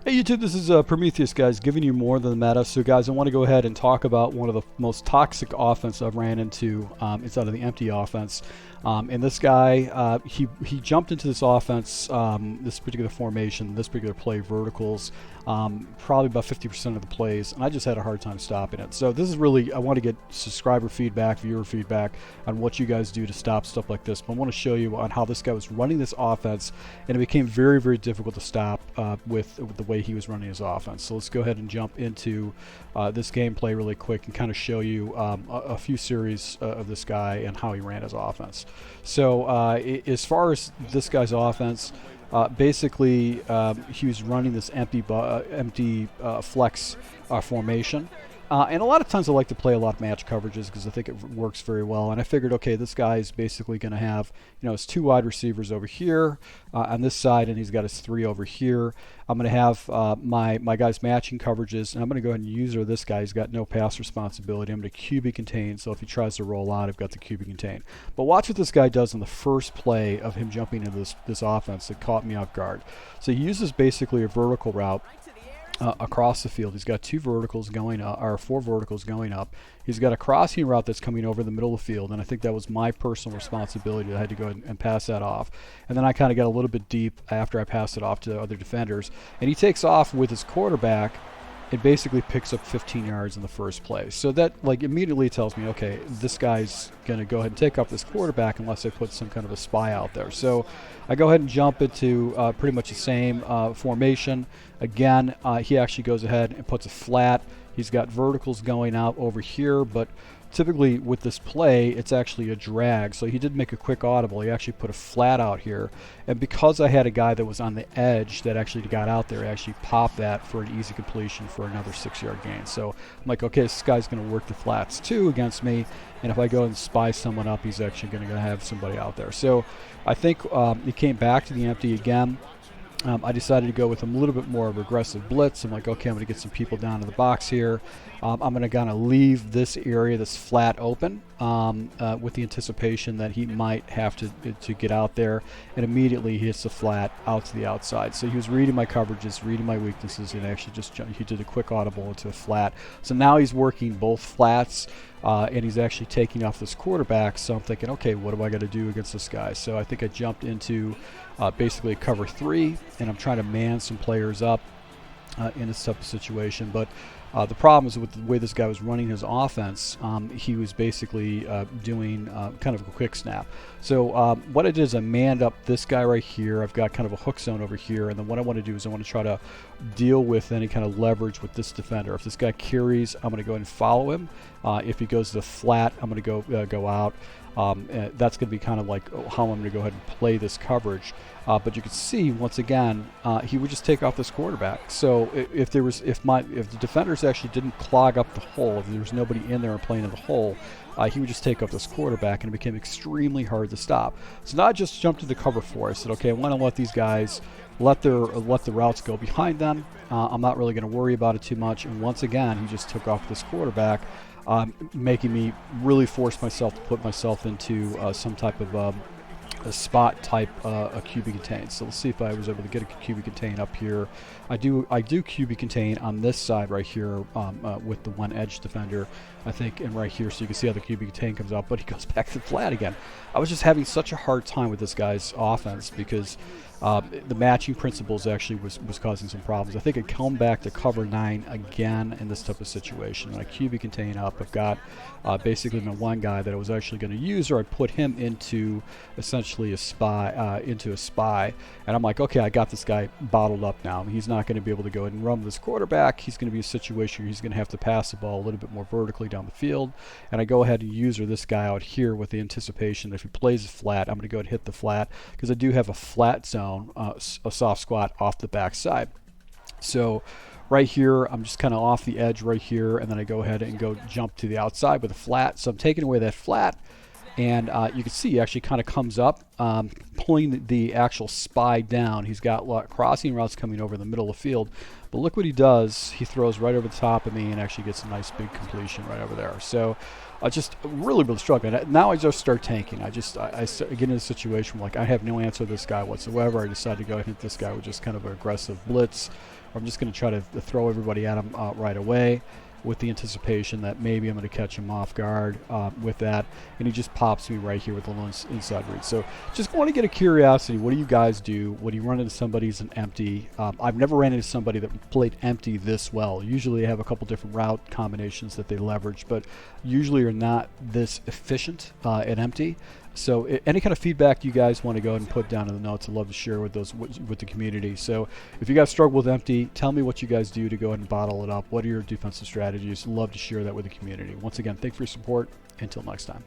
Hey YouTube, this is Prometheus, guys, giving you more than the meta. So guys, I want to go ahead and talk about one of the most toxic offense I've ran into inside of the empty offense. And this guy, he jumped into this offense, this particular formation, this particular play, verticals, probably about 50% of the plays, and I just had a hard time stopping it. So this is really, I want to get subscriber feedback, viewer feedback on what you guys do to stop stuff like this. But I want to show you on how this guy was running this offense, and it became very, very difficult to stop with the way he was running his offense. So let's go ahead and jump into this gameplay really quick and kind of show you a few series of this guy and how he ran his offense. So as far as this guy's offense, basically he was running this empty flex formation. And a lot of times I like to play a lot of match coverages because I think it works very well. And I figured, okay, this guy is basically going to have, you know, his 2 wide receivers over here on this side, and he's got his 3 over here. I'm going to have my guys matching coverages, and I'm going to go ahead and user this guy. He's got no pass responsibility. I'm going to QB contain, so if he tries to roll out, I've got the QB contain. But watch what this guy does in the first play of him jumping into this offense that caught me off guard. So he uses basically a vertical route across the field. He's got 2 verticals going up, or 4 verticals going up. He's got a crossing route that's coming over the middle of the field, and I think that was my personal responsibility. I had to go ahead and pass that off. And then I kind of got a little bit deep after I passed it off to other defenders. And he takes off with his quarterback and basically picks up 15 yards in the first play. So that like immediately tells me, okay, this guy's going to go ahead and take off this quarterback unless I put some kind of a spy out there. So I go ahead and jump into pretty much the same formation. Again, he actually goes ahead and puts a flat. He's got verticals going out over here, but typically with this play, it's actually a drag. So he did make a quick audible. He actually put a flat out here. And because I had a guy that was on the edge that actually got out there, I actually popped that for an easy completion for another 6-yard gain. So I'm like, okay, this guy's going to work the flats too against me. And if I go and spy someone up, he's actually going to have somebody out there. So I think he came back to the empty again. I decided to go with a little bit more of aggressive blitz. I'm like, okay, I'm going to get some people down in the box here. I'm going to kind of leave this area that's flat open with the anticipation that he might have to get out there, and immediately he hits the flat out to the outside. So he was reading my coverages, reading my weaknesses, and actually he did a quick audible into a flat. So now he's working both flats, and he's actually taking off this quarterback. So I'm thinking, okay, what am I going to do against this guy? So I think I jumped into basically cover 3, and I'm trying to man some players up in this type of situation. But the problem is with the way this guy was running his offense, he was basically doing kind of a quick snap. So what I did is I manned up this guy right here. I've got kind of a hook zone over here, and then what I want to do is I want to try to deal with any kind of leverage with this defender. If this guy carries, I'm going to go ahead and follow him. If he goes to the flat, I'm going to go out. That's going to be kind of like how I'm going to go ahead and play this coverage. But you can see once again, he would just take off this quarterback. So if the defenders actually didn't clog up the hole, if there was nobody in there and playing in the hole, he would just take up this quarterback, and it became extremely hard to stop. So now I just jumped into cover 4. I said, okay, I want to let these guys let the routes go behind them. I'm not really going to worry about it too much. And once again, he just took off this quarterback, making me really force myself to put myself into some type of a spot type a QB contain. So let's see if I was able to get a QB contain up here. I do QB contain on this side right here with the one edge defender, I think, and right here, so you can see how the QB contain comes out, but he goes back to the flat again. I was just having such a hard time with this guy's offense because the matching principles actually was causing some problems. I think I come back to cover 9 again in this type of situation. When I QB contain up, I've got basically my one guy that I was actually going to use, or I put him into essentially a spy, and I'm like, okay, I got this guy bottled up now. He's not going to be able to go ahead and run with this quarterback. He's going to be a situation where he's going to have to pass the ball a little bit more vertically down the field, and I go ahead and user this guy out here with the anticipation that if he plays it flat, I'm going to go ahead and hit the flat, because I do have a flat zone, a soft squat off the back side. So right here, I'm just kind of off the edge right here, and then I go ahead and jump to the outside with a flat. So I'm taking away that flat, And you can see he actually kind of comes up, pulling the actual spy down. He's got crossing routes coming over the middle of the field. But look what he does. He throws right over the top of me and actually gets a nice big completion right over there. So just really, really struggling. Now I just start tanking. I get in a situation where, like, I have no answer to this guy whatsoever. I decide to go ahead and hit this guy with just kind of an aggressive blitz. Or I'm just going to try to throw everybody at him right away, with the anticipation that maybe I'm going to catch him off guard with that, and he just pops me right here with the little inside read. So just want to get a curiosity. What do you guys do when you run into somebody who's an empty? I've never ran into somebody that played empty this well. Usually they have a couple different route combinations that they leverage, but usually are not this efficient at empty. So any kind of feedback you guys want to go ahead and put down in the notes, I'd love to share with with the community. So if you guys struggle with empty, tell me what you guys do to go ahead and bottle it up. What are your defensive strategies? Love to share that with the community. Once again, thanks for your support. Until next time.